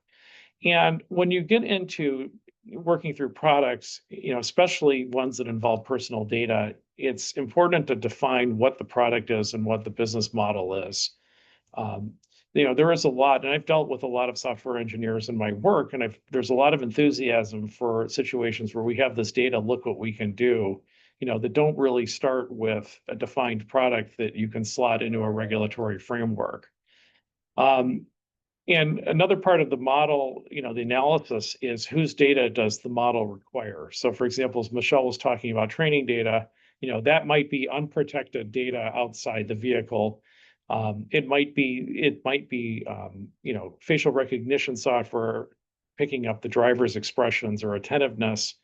And when you get into working through products, especially ones that involve personal data, it's important to define what the product is and what the business model is. there is a lot, and I've dealt with a lot of software engineers in my work, and there's a lot of enthusiasm for situations where we have this data, look what we can do, that don't really start with a defined product that you can slot into a regulatory framework. And another part of the model, the analysis is whose data does the model require? So for example, as Michelle was talking about training data, that might be unprotected data outside the vehicle. It might be facial recognition software picking up the driver's expressions or attentiveness.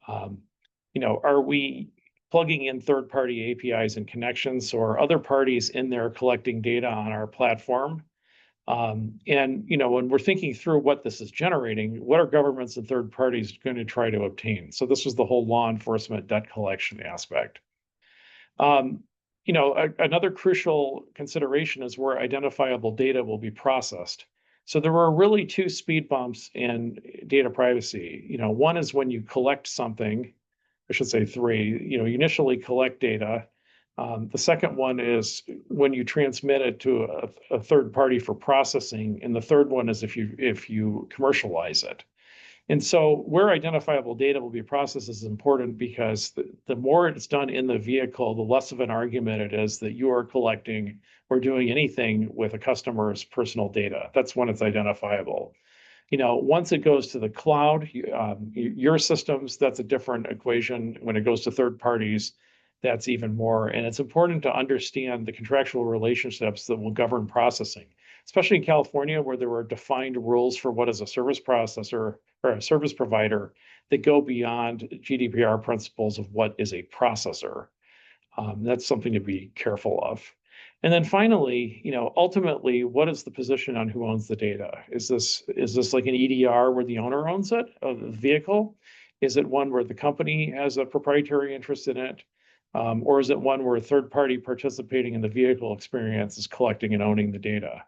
Are we plugging in third-party APIs and connections, or other parties in there collecting data on our platform? And when we're thinking through what this is generating, what are governments and third parties going to try to obtain? So this was the whole law enforcement debt collection aspect. Another crucial consideration is where identifiable data will be processed. So there were really two speed bumps in data privacy. One is when you collect something, I should say three, you initially collect data. The second one is when you transmit it to a third party for processing, and the third one is if you commercialize it. And so where identifiable data will be processed is important because the more it's done in the vehicle, the less of an argument it is that you are collecting or doing anything with a customer's personal data. That's when it's identifiable. Once it goes to the cloud, your systems, that's a different equation. When it goes to third parties, that's even more. And it's important to understand the contractual relationships that will govern processing, especially in California, where there are defined rules for what is a service processor or a service provider that go beyond GDPR principles of what is a processor. That's something to be careful of. And then finally, ultimately, what is the position on who owns the data? Is this like an EDR where the owner owns it, of the vehicle? Is it one where the company has a proprietary interest in it? Or is it one where a third party participating in the vehicle experience is collecting and owning the data?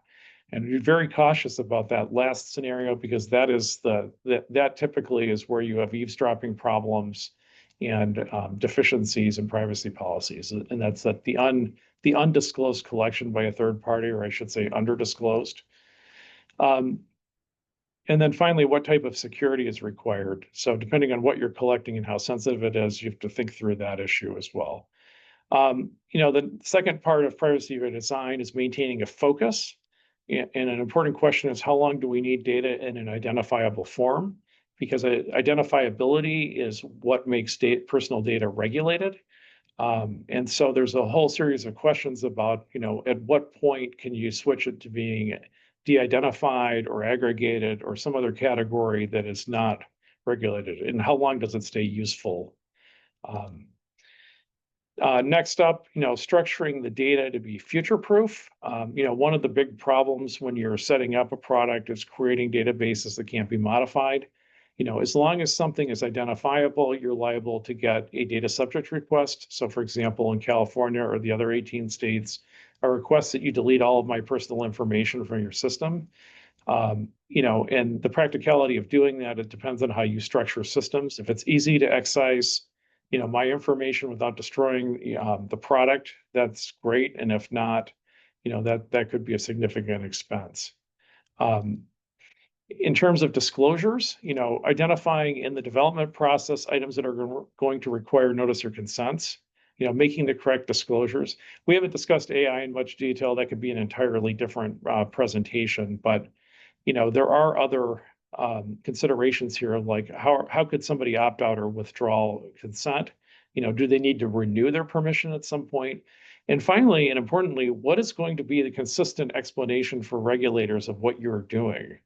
And be very cautious about that last scenario, because that typically is where you have eavesdropping problems and deficiencies in privacy policies. And that's the undisclosed collection by a third party, or I should say underdisclosed. And then finally, what type of security is required? So depending on what you're collecting and how sensitive it is, you have to think through that issue as well. The second part of privacy by design is maintaining a focus. And an important question is, how long do we need data in an identifiable form? Because identifiability is what makes personal data regulated. And so there's a whole series of questions about, at what point can you switch it to being de-identified or aggregated or some other category that is not regulated, and how long does it stay useful? Next up, structuring the data to be future-proof. One of the big problems when you're setting up a product is creating databases that can't be modified. As long as something is identifiable, you're liable to get a data subject request. So for example, in California or the other 18 states, a request that you delete all of my personal information from your system. And the practicality of doing that, it depends on how you structure systems. If it's easy to excise, my information without destroying the product, that's great. And if not, that could be a significant expense. In terms of disclosures, identifying in the development process items that are going to require notice or consents, making the correct disclosures. We haven't discussed AI in much detail. That could be an entirely different presentation, but there are other considerations here, like how could somebody opt out or withdraw consent? Do they need to renew their permission at some point? And finally, and importantly, what is going to be the consistent explanation for regulators of what you're doing?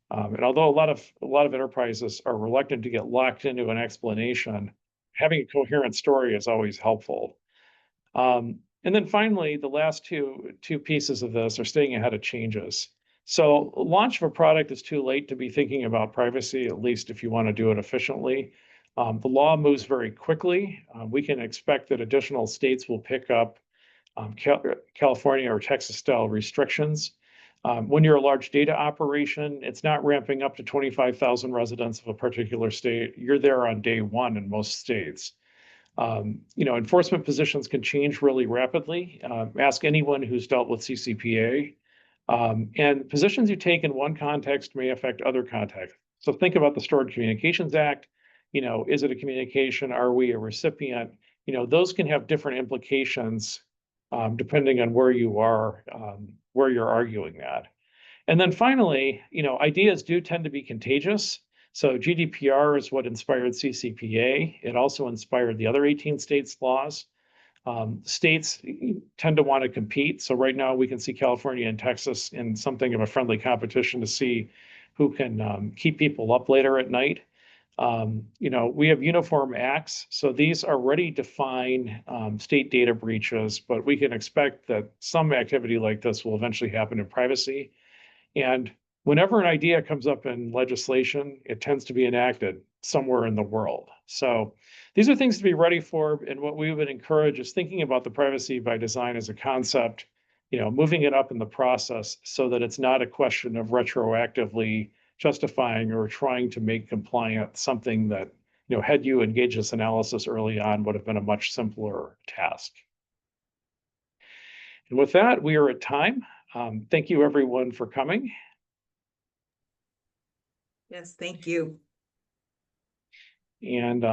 And although a lot of enterprises are reluctant to get locked into an explanation, having a coherent story is always helpful. And then finally, the last two pieces of this are staying ahead of changes. So launch of a product is too late to be thinking about privacy, at least if you want to do it efficiently. The law moves very quickly. We can expect that additional states will pick up California or Texas style restrictions. When you're a large data operation, it's not ramping up to 25,000 residents of a particular state. You're there on day one in most states. Enforcement positions can change really rapidly. Ask anyone who's dealt with CCPA. And positions you take in one context may affect other contexts. So think about the Stored Communications Act. Is it a communication? Are we a recipient? Those can have different implications depending on where you are, where you're arguing that. And then finally, ideas do tend to be contagious. So GDPR is what inspired CCPA. It also inspired the other 18 states' laws. States tend to want to compete. So right now we can see California and Texas in something of a friendly competition to see who can keep people up later at night. We have uniform acts. So these already define state data breaches, but we can expect that some activity like this will eventually happen in privacy. And whenever an idea comes up in legislation, it tends to be enacted somewhere in the world. So these are things to be ready for. And what we would encourage is thinking about the privacy by design as a concept, moving it up in the process so that it's not a question of retroactively justifying or trying to make compliant something that, had you engaged this analysis early on, would have been a much simpler task. And with that, we are at time. Thank you, everyone, for coming. Yes, thank you. And